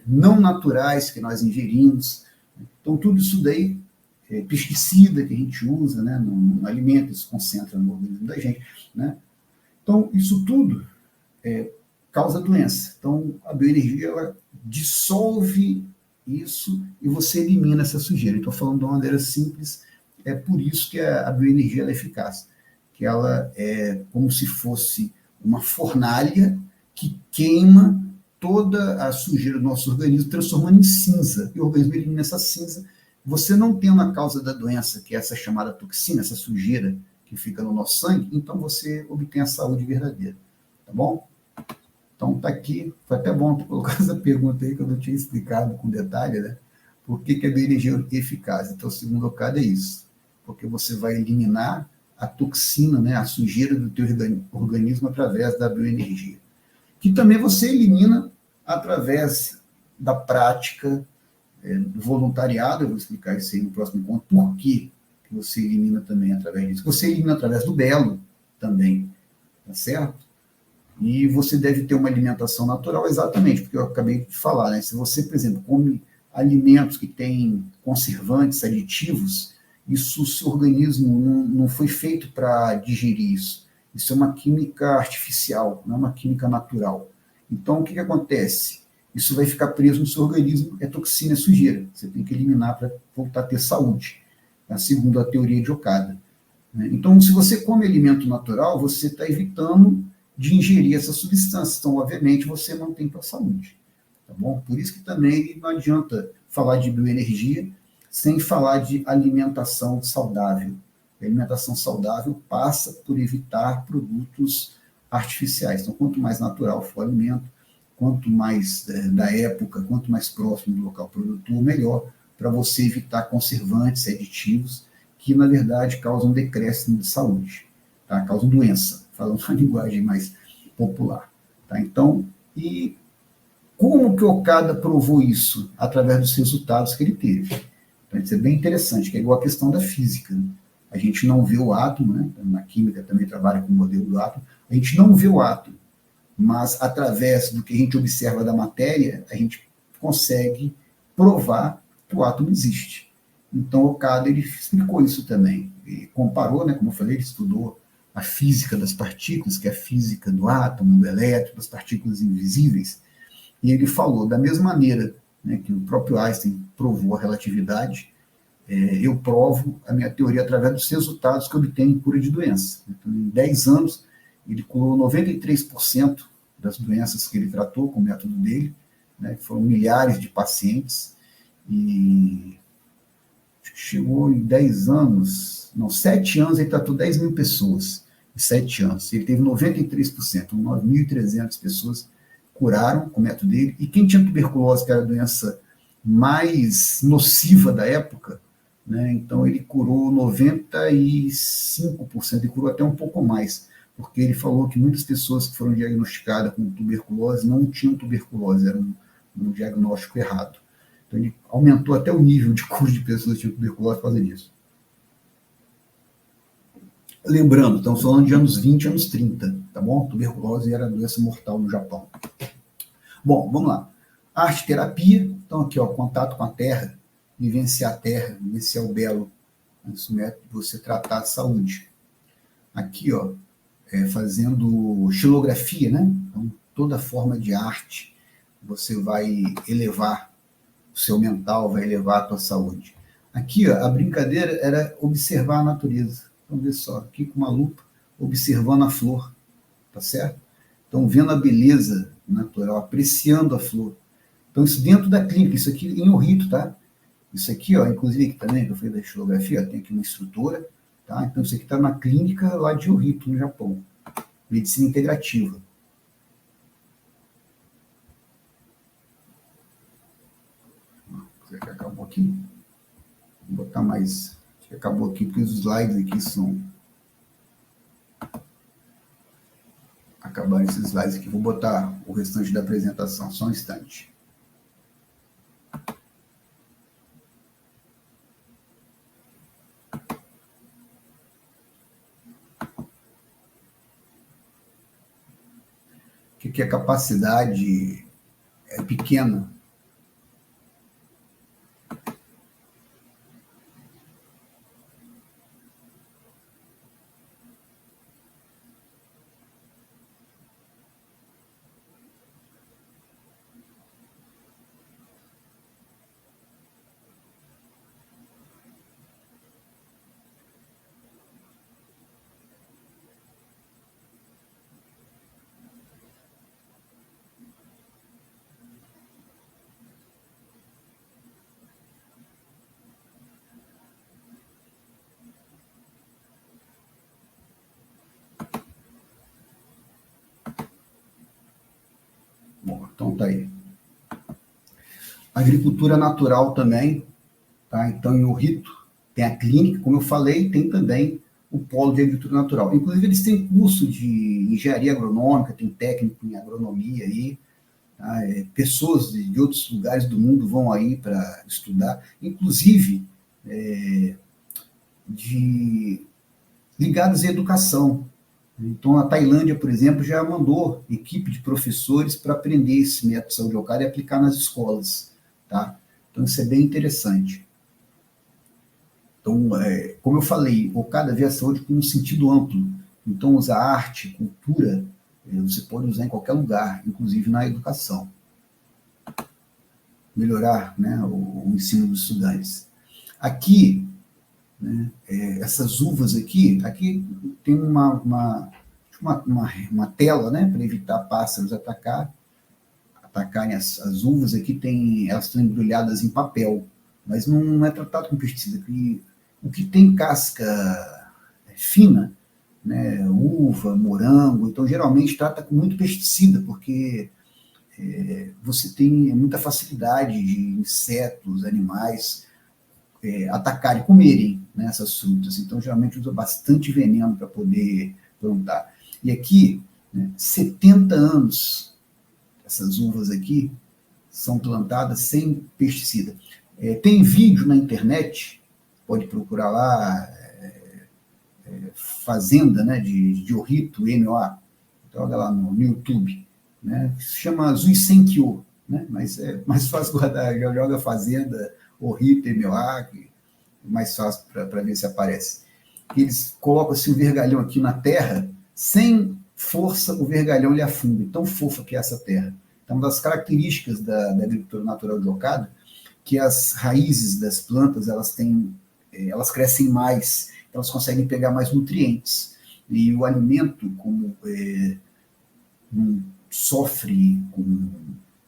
Speaker 1: não naturais que nós ingerimos. Então, tudo isso daí, pesticida que a gente usa, né, no alimento, isso concentra no organismo da gente, né? Então, isso tudo causa doença. Então, a bioenergia, ela dissolve isso e você elimina essa sujeira. Estou falando de uma maneira simples, é por isso que a bioenergia ela é eficaz, que ela é como se fosse uma fornalha que queima toda a sujeira do nosso organismo, transformando em cinza, e o organismo elimina essa cinza. Você não tendo a causa da doença, que é essa chamada toxina, essa sujeira que fica no nosso sangue, então você obtém a saúde verdadeira, tá bom? Então tá aqui, foi até bom tu colocar essa pergunta aí que eu não tinha explicado com detalhe, né? Por que a bioenergia é eficaz? Então, segundo o CAD é isso, porque você vai eliminar a toxina, né, a sujeira do teu organismo através da bioenergia, que também você elimina através da prática do voluntariado. Eu vou explicar isso aí no próximo encontro, por que você elimina também através disso. Você elimina através do belo também, tá certo? E você deve ter uma alimentação natural, exatamente, porque eu acabei de falar, né? Se você, por exemplo, come alimentos que têm conservantes, aditivos, isso, o seu organismo não foi feito para digerir isso. Isso é uma química artificial, não é uma química natural. Então, o que acontece? Isso vai ficar preso no seu organismo, é toxina, é sujeira. Você tem que eliminar para voltar a ter saúde, segundo a teoria de Okada. Então, se você come alimento natural, você está evitando de ingerir essa substância. Então, obviamente, você mantém a saúde. Tá bom? Por isso que também não adianta falar de bioenergia sem falar de alimentação saudável. A alimentação saudável passa por evitar produtos artificiais. Então, quanto mais natural for o alimento, quanto mais da época, quanto mais próximo do local produtor, melhor, para você evitar conservantes e aditivos que, na verdade, causam decréscimo de saúde, tá? Causam doença, falando uma linguagem mais popular. Tá? Então, e como que Okada provou isso? Através dos resultados que ele teve. Então, isso é bem interessante, que é igual a questão da física. Né? A gente não vê o átomo, né? Na química também trabalha com o modelo do átomo, a gente não vê o átomo, mas através do que a gente observa da matéria, a gente consegue provar que o átomo existe. Então, Okada ele explicou isso também. Ele comparou, né, como eu falei, ele estudou a física das partículas, que é a física do átomo, do elétron, das partículas invisíveis, e ele falou, da mesma maneira, né, que o próprio Einstein provou a relatividade, eu provo a minha teoria através dos resultados que eu obtenho em cura de doença. Então, em 10 anos, ele curou 93% das doenças que ele tratou com o método dele, né, foram milhares de pacientes, e chegou em 10 anos, não, 7 anos, ele tratou 10 mil pessoas, em 7 anos. Ele teve 93%, 9.300 pessoas curaram com o método dele, e quem tinha tuberculose, que era a doença mais nociva da época, né, então ele curou 95%, ele curou até um pouco mais, porque ele falou que muitas pessoas que foram diagnosticadas com tuberculose não tinham tuberculose, era um diagnóstico errado. Então ele aumentou até o nível de cura de pessoas que tinham tuberculose por causa disso. Lembrando, estamos falando de anos 20, anos 30, tá bom? Tuberculose era doença mortal no Japão. Bom, vamos lá. Arte terapia, então aqui, ó, contato com a terra, vivenciar a terra, vivenciar o belo, esse método de você tratar a saúde. Aqui, ó, fazendo xilografia, né? Então, toda forma de arte, você vai elevar o seu mental, vai elevar a tua saúde. Aqui, ó, a brincadeira era observar a natureza. Vamos ver só, aqui com uma lupa, observando a flor, tá certo? Então, vendo a beleza natural, apreciando a flor. Então, isso dentro da clínica, isso aqui em Ohito, tá? Isso aqui, ó, inclusive aqui também, que eu falei da xilografia, ó, tem aqui uma instrutora, tá? Então, isso aqui está na clínica lá de Ohito, no Japão. Medicina integrativa. Será que acabou aqui? Vou botar mais. Acho que acabou aqui, porque os slides aqui são. Acabaram esses slides aqui. Vou botar o restante da apresentação, só um instante. O que é capacidade é pequena. Bom, então tá aí. Agricultura natural também, tá? Então, em Orrito tem a clínica, como eu falei, tem também o polo de agricultura natural. Inclusive, eles têm curso de engenharia agronômica, tem técnico em agronomia aí, tá? Pessoas de outros lugares do mundo vão aí para estudar, inclusive de ligados à educação. Então, a Tailândia, por exemplo, já mandou equipe de professores para aprender esse método de saúde local e aplicar nas escolas, tá? Então, isso é bem interessante. Então, como eu falei, o Okada vê a saúde com um sentido amplo. Então, usar arte, cultura, você pode usar em qualquer lugar, inclusive na educação. Melhorar, né, o ensino dos estudantes. Aqui, né, essas uvas aqui tem uma tela, né, para evitar pássaros atacarem as uvas. Aqui elas estão embrulhadas em papel, mas não é tratado com pesticida. O que tem casca fina, né, uva, morango, então geralmente trata com muito pesticida, porque você tem muita facilidade de insetos, animais atacarem, comerem, né, essas frutas. Então, geralmente usa bastante veneno para poder plantar. E aqui, né, 70 anos, essas uvas aqui são plantadas sem pesticida. Tem vídeo na internet, pode procurar lá, Fazenda, né, de Orrito, MOA, joga lá no YouTube, né, se chama Zuisenkyo, né, mas é mais fácil guardar, joga Fazenda, Orrito, MOA, mais fácil para ver se aparece. Eles colocam assim, o vergalhão aqui na terra, sem força o vergalhão ele afunda, tão fofa que é essa terra. Então, uma das características da agricultura natural de Okada, que as raízes das plantas elas crescem mais, elas conseguem pegar mais nutrientes. E o alimento, como não sofre com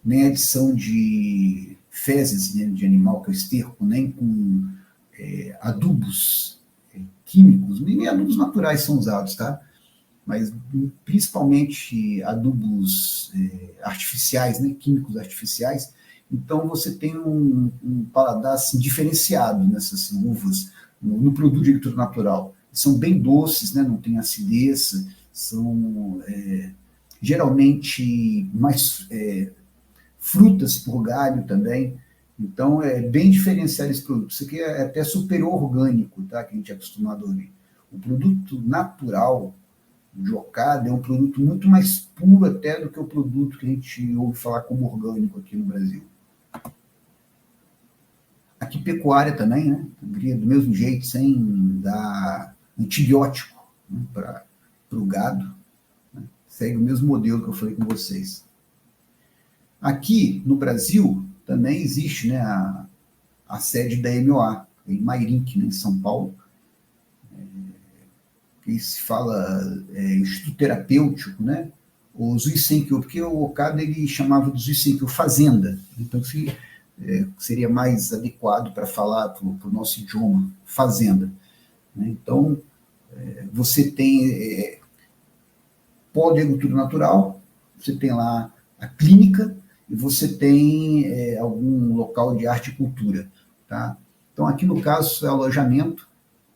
Speaker 1: nem adição de fezes, né, de animal, que é o esterco, nem com adubos químicos, nem adubos naturais são usados, tá? Mas principalmente adubos artificiais, né, químicos artificiais. Então você tem um paladar assim, diferenciado nessas uvas, no produto de agricultura natural. São bem doces, né, não tem acidez, são geralmente mais frutas por galho também. Então, é bem diferenciado esse produto. Isso aqui é até superior orgânico, tá? Que a gente é acostumado a ouvir. O produto natural de Okada é um produto muito mais puro até do que o produto que a gente ouve falar como orgânico aqui no Brasil. Aqui pecuária também, né? Do mesmo jeito, sem dar antibiótico, né, para o gado. Né? Segue o mesmo modelo que eu falei com vocês. Aqui no Brasil também existe, né, a sede da MOA, em Mairink, né, em São Paulo, que se fala Instituto Terapêutico, né, o Zuisenkyo, porque o Okada ele chamava de Zuisenkyo Fazenda, então seria mais adequado para falar para o nosso idioma, Fazenda. Né? Então, você tem polo de agricultura natural, você tem lá a clínica, e você tem algum local de arte e cultura. Tá? Então, aqui no caso, é alojamento,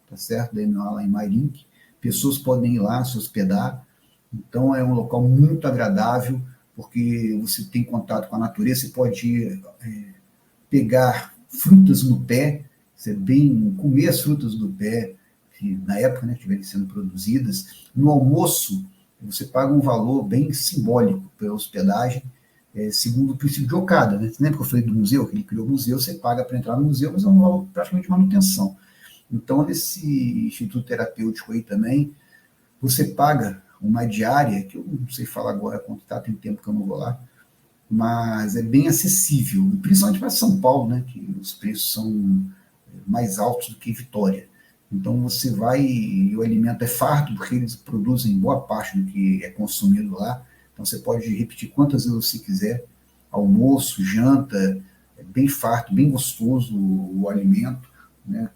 Speaker 1: tá certo? Da MOA lá em Mairink. Pessoas podem ir lá se hospedar. Então, é um local muito agradável, porque você tem contato com a natureza, você pode pegar frutas no pé, comer as frutas do pé, que na época, né, estiverem sendo produzidas. No almoço, você paga um valor bem simbólico pela hospedagem, segundo o princípio de Okada, né? Você lembra que eu falei do museu, que ele criou o museu, você paga para entrar no museu, mas é um valor praticamente de manutenção. Então, nesse instituto terapêutico aí também, você paga uma diária, que eu não sei falar agora quanto está, tem tempo que eu não vou lá, mas é bem acessível, principalmente para São Paulo, né, que os preços são mais altos do que Vitória. Então você vai, e o alimento é farto, porque eles produzem boa parte do que é consumido lá, então você pode repetir quantas vezes você quiser, almoço, janta, é bem farto, bem gostoso o alimento, né?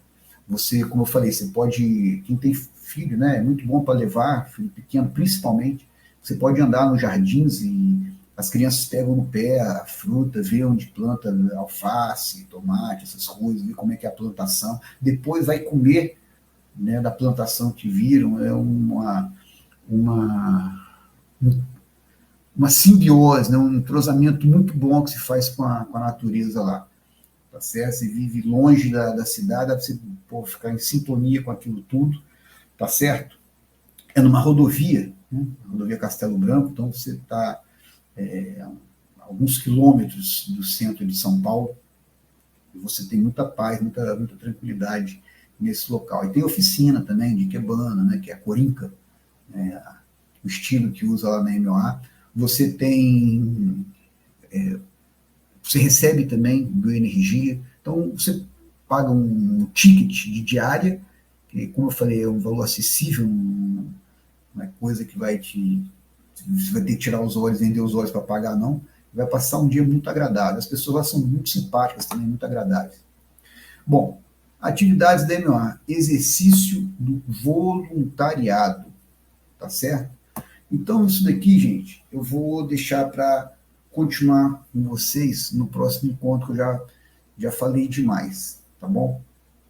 Speaker 1: Você, como eu falei, você pode, quem tem filho, né, é muito bom para levar, filho pequeno principalmente, você pode andar nos jardins e as crianças pegam no pé a fruta, vê onde planta alface, tomate, essas coisas, vê como é que é a plantação, depois vai comer, né, da plantação que viram, é uma, uma simbiose, né, um entrosamento muito bom que se faz com a natureza lá, tá certo? Você vive longe da cidade, você pode ficar em sintonia com aquilo tudo, tá certo? É numa rodovia, né, rodovia Castelo Branco, então você está alguns quilômetros do centro de São Paulo, e você tem muita paz, muita tranquilidade nesse local. E tem oficina também de Ikebana, né, que é a Corinca, né, o estilo que usa lá na MOA. Você tem, você recebe também bioenergia, então você paga um ticket de diária, que, como eu falei, é um valor acessível, não é coisa que você vai ter que tirar os olhos, vender os olhos para pagar, não. Vai passar um dia muito agradável. As pessoas lá são muito simpáticas também, muito agradáveis. Bom, atividades da MOA, exercício do voluntariado, tá certo? Então, isso daqui, gente, eu vou deixar para continuar com vocês no próximo encontro, que eu já falei demais, tá bom?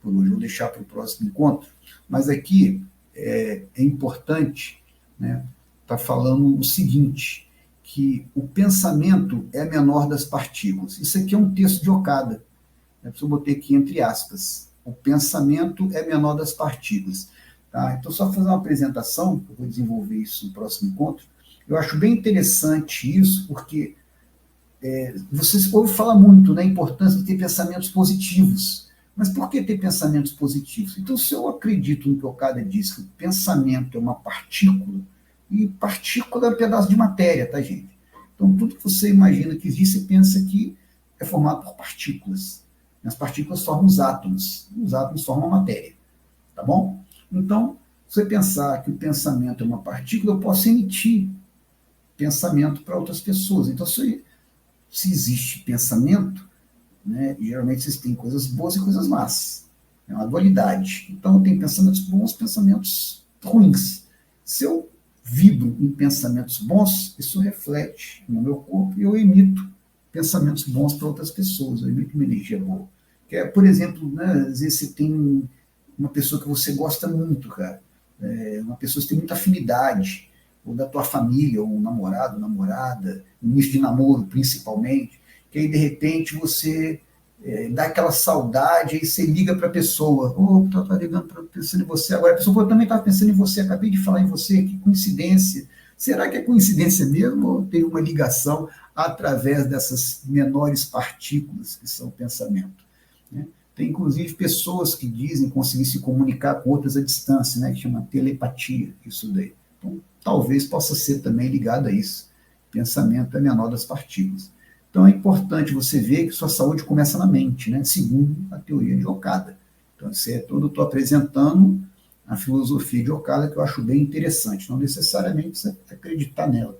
Speaker 1: Por hoje eu vou deixar para o próximo encontro, mas aqui é importante, né, tá falando o seguinte, que o pensamento é a menor das partículas. Isso aqui é um texto de Okada, né? Eu botei aqui entre aspas. O pensamento é menor das partículas. Tá? Então, só fazer uma apresentação, eu vou desenvolver isso no próximo encontro. Eu acho bem interessante isso, porque vocês ouvem falar muito da importância de ter pensamentos positivos. Mas por que ter pensamentos positivos? Então, se eu acredito no que o Okada diz, que o pensamento é uma partícula, e partícula é um pedaço de matéria, tá, gente? Então, tudo que você imagina que existe, você pensa que é formado por partículas. As partículas formam os átomos formam a matéria, tá bom? Então, se você pensar que o pensamento é uma partícula, eu posso emitir pensamento para outras pessoas. Então, se existe pensamento, né, geralmente vocês têm coisas boas e coisas más. É uma dualidade. Então, tem pensamentos bons, pensamentos ruins. Se eu vibro em pensamentos bons, isso reflete no meu corpo e eu emito pensamentos bons para outras pessoas, eu emito uma energia boa. Que é, por exemplo, né, às vezes você tem uma pessoa que você gosta muito, cara, uma pessoa que tem muita afinidade, ou da tua família, ou um namorado, namorada, início de namoro principalmente, que aí de repente você dá aquela saudade, aí você liga para a pessoa, tá ligando, pensando em você, agora a pessoa também estava pensando em você, acabei de falar em você, que coincidência. Será que é coincidência mesmo ou tem uma ligação através dessas menores partículas que são o pensamento? Né? Tem inclusive pessoas que dizem conseguir se comunicar com outras à distância, né, que chama telepatia, isso daí. Então, talvez possa ser também ligado a isso. Pensamento é menor das partículas. Então é importante você ver que sua saúde começa na mente, né? Segundo a teoria de Okada. Então, isso é todo, estou apresentando a filosofia de Okada, que eu acho bem interessante. Não necessariamente você acreditar nela,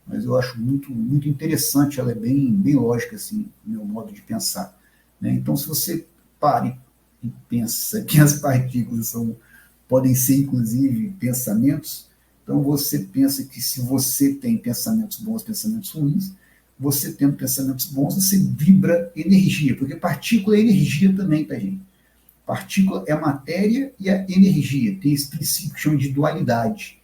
Speaker 1: mas eu acho muito interessante, ela é bem lógica, assim, no meu modo de pensar. Né? Então, se você para e pensa que as partículas podem ser, inclusive, pensamentos, então você pensa que se você tem pensamentos bons, pensamentos ruins, você tendo pensamentos bons, você vibra energia, porque partícula é energia também, tá, gente? Partícula é a matéria e a energia, tem esse princípio que chama de dualidade.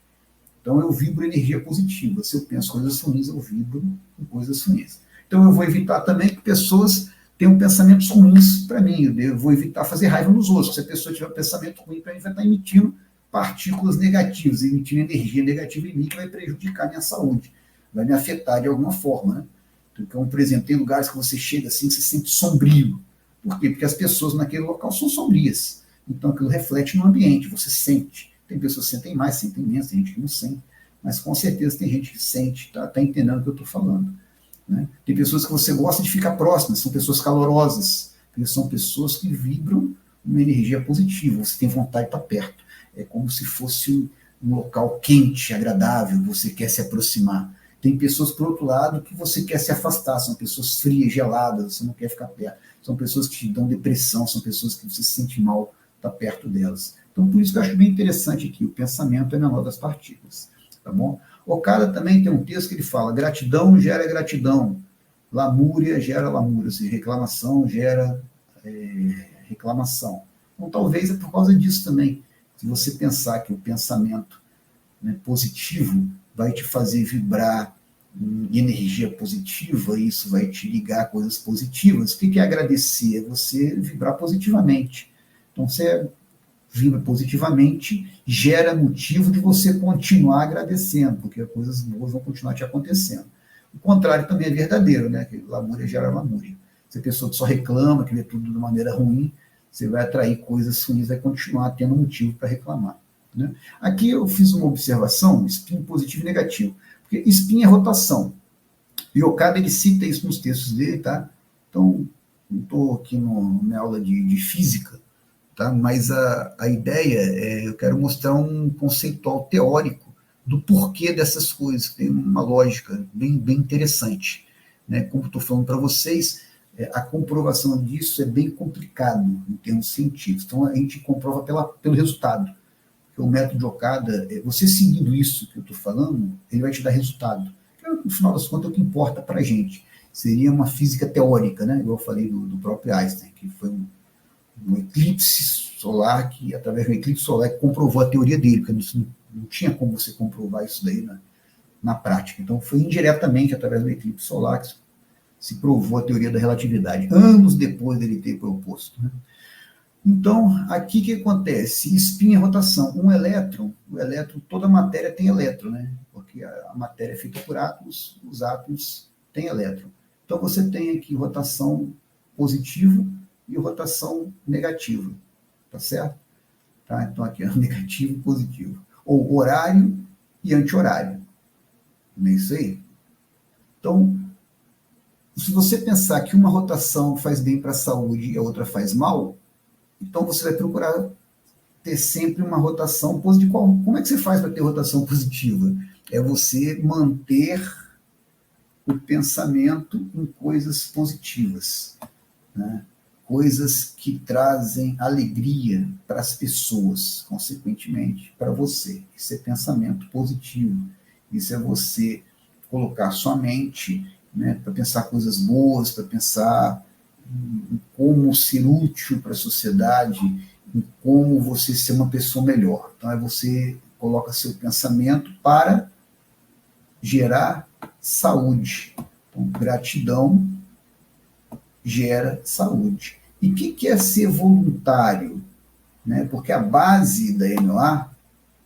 Speaker 1: Então eu vibro energia positiva, se eu penso coisas ruins, eu vibro em coisas ruins. Então eu vou evitar também que pessoas tenham pensamentos ruins para mim, eu vou evitar fazer raiva nos outros, se a pessoa tiver um pensamento ruim para mim, vai estar emitindo partículas negativas, emitindo energia negativa em mim que vai prejudicar a minha saúde, vai me afetar de alguma forma, né? Então, por exemplo, tem lugares que você chega assim, você se sente sombrio. Por quê? Porque as pessoas naquele local são sombrias. Então, aquilo reflete no ambiente, você sente. Tem pessoas que sentem mais, sentem menos, tem gente que não sente. Mas, com certeza, tem gente que sente, tá entendendo o que eu estou falando. Né? Tem pessoas que você gosta de ficar próximas, são pessoas calorosas, porque são pessoas que vibram uma energia positiva, você tem vontade de estar perto. É como se fosse um local quente, agradável, você quer se aproximar. Tem pessoas, por outro lado, que você quer se afastar, são pessoas frias, geladas, você não quer ficar perto. São pessoas que te dão depressão, são pessoas que você se sente mal estar perto delas. Então, por isso que eu acho bem interessante aqui, o pensamento é menor das partículas. Tá bom? Okada também tem um texto que ele fala: gratidão gera gratidão, lamúria gera lamúria, ou seja, reclamação gera reclamação. Então, talvez é por causa disso também. Se você pensar que o pensamento, né, positivo vai te fazer vibrar em energia positiva, isso vai te ligar a coisas positivas. O que é agradecer? É você vibrar positivamente. Então, você vibra positivamente, gera motivo de você continuar agradecendo, porque coisas boas vão continuar te acontecendo. O contrário também é verdadeiro, né? Que lamúria gera lamúria. Se a pessoa só reclama, que vê tudo de maneira ruim, você vai atrair coisas ruins, vai continuar tendo motivo para reclamar. Né? Aqui eu fiz uma observação, spin positivo e negativo, porque spin é rotação. E Okada ele cita isso nos textos dele, tá? Então, não estou aqui na aula de física, tá? Mas a ideia é, eu quero mostrar um conceitual teórico do porquê dessas coisas, que tem uma lógica bem interessante. Né? Como estou falando para vocês, a comprovação disso é bem complicado em termos científicos. Então, a gente comprova pelo resultado. Porque o método de Okada, você seguindo isso que eu estou falando, ele vai te dar resultado. No final das contas, é o que importa para a gente. Seria uma física teórica, né? Igual eu falei do próprio Einstein, que foi um eclipse solar, que através do eclipse solar que comprovou a teoria dele, porque não tinha como você comprovar isso daí na prática. Então, foi indiretamente através do eclipse solar que se provou a teoria da relatividade, anos depois dele ter proposto. Né? Então, aqui o que acontece? Spin é rotação. O elétron, toda matéria tem elétron, né? Porque a matéria é feita por átomos, os átomos têm elétron. Então, você tem aqui rotação positiva e rotação negativa, tá certo? Tá? Então, aqui é negativo e positivo. Ou horário e anti-horário. Não é isso aí? Então, se você pensar que uma rotação faz bem para a saúde e a outra faz mal, então você vai procurar ter sempre uma rotação positiva. Como é que você faz para ter rotação positiva? É você manter o pensamento em coisas positivas, né? Coisas que trazem alegria para as pessoas, consequentemente, para você. Isso é pensamento positivo. Isso é você colocar sua mente, né, para pensar coisas boas, para pensar em como ser útil para a sociedade, em como você ser uma pessoa melhor. Então, você coloca seu pensamento para gerar saúde. Então, gratidão gera saúde. E o que é ser voluntário? Né? Porque a base da MOA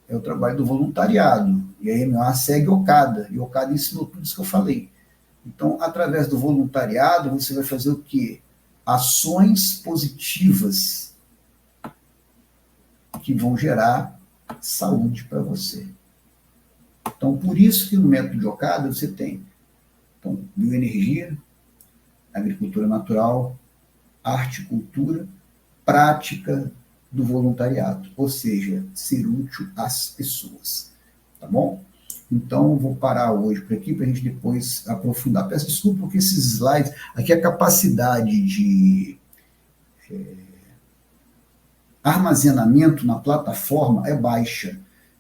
Speaker 1: é o trabalho do voluntariado. E a MOA segue Okada. E Okada ensinou tudo isso que eu falei. Então, através do voluntariado, você vai fazer o quê? Ações positivas que vão gerar saúde para você. Então, por isso que no método de Okada você tem bioenergia, agricultura natural, arte e cultura, prática do voluntariado, ou seja, ser útil às pessoas. Tá bom? Então, eu vou parar hoje por aqui para a gente depois aprofundar. Peço desculpa porque esses slides, aqui a capacidade de armazenamento na plataforma é baixa.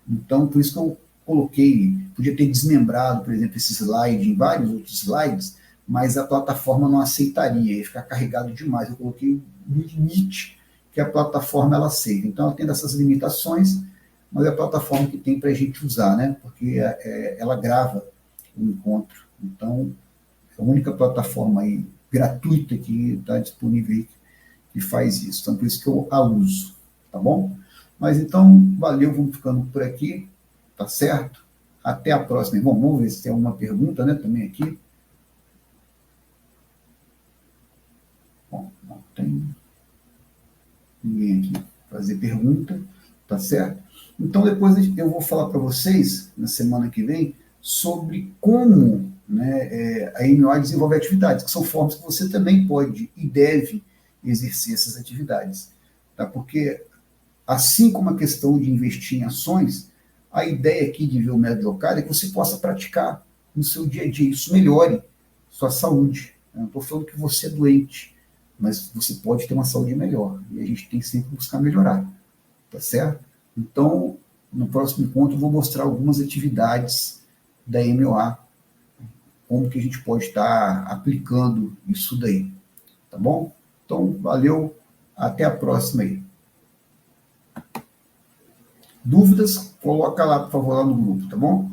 Speaker 1: Então, por isso que eu coloquei, podia ter desmembrado, por exemplo, esse slide em vários outros slides, mas a plataforma não aceitaria, ia ficar carregado demais. Eu coloquei no limite que a plataforma ela aceita. Então, ela tem essas limitações, mas é a plataforma que tem para a gente usar, né? Porque ela grava o encontro. Então, é a única plataforma aí gratuita que está disponível aí que faz isso. Então, por isso que eu a uso, tá bom? Mas então, valeu, vamos ficando por aqui, tá certo? Até a próxima. Bom, vamos ver se tem alguma pergunta, né, também aqui. tem ninguém aqui fazer pergunta, tá certo? Então, depois eu vou falar para vocês, na semana que vem, sobre como, né, a MOA desenvolve atividades, que são formas que você também pode e deve exercer essas atividades. Tá? Porque, assim como a questão de investir em ações, a ideia aqui de ver o método local é que você possa praticar no seu dia a dia, isso melhore sua saúde. Eu não estou falando que você é doente, mas você pode ter uma saúde melhor. E a gente tem que sempre buscar melhorar, tá certo? Então, no próximo encontro, eu vou mostrar algumas atividades da MOA, como que a gente pode estar aplicando isso daí, tá bom? Então, valeu, até a próxima aí. Dúvidas, coloca lá, por favor, lá no grupo, tá bom?